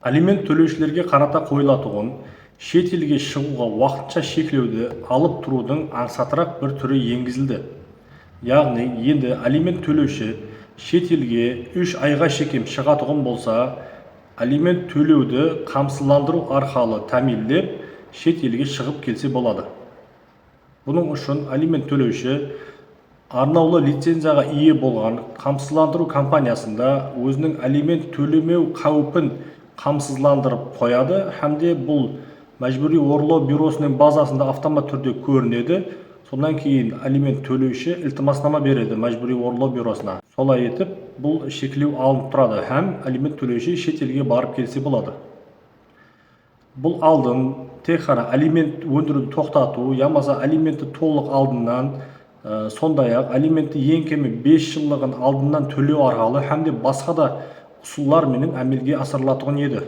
Алимент төлеушілерге қарата қойылатұғын шет елге шығуға уақытша шектеуді алып тұрудың аңсатырақ бір түрі енгізілді. Яғни, енді алимент төлеуші шет елге 3 айға шекем шығатұғын болса, алимент төлеуді қамсыздандыру арқылы тәмелдеп, шет елге шығып келсе болады. Бұның үшін алимент төлеуші арнаулы лицензияға ие болған қамсыздандыру компаниясында өзінің алимент төлемеу қауіпін қамсыздандырып қояды, һәмде бұл мәжбүри орлау бюросының базасында автомат түрде көрінеді. Сондан кейін алимент төлеуші iltimasnoma береді мәжбүри орлау бюросына. Солай етіп, бұл шектеу алынып тұрады, һәм алимент төлеуші шет елге барып келсе болады. Бұл алдын тек қана алимент өндіруді тоқтату, ямаса алиментті толық алдынан, сондай-ақ алиментті ең кемі 5 жылдығын алдынан төлеу арқылы һәмде басқа да ұсулар менен әмелге асырылатұғын еді.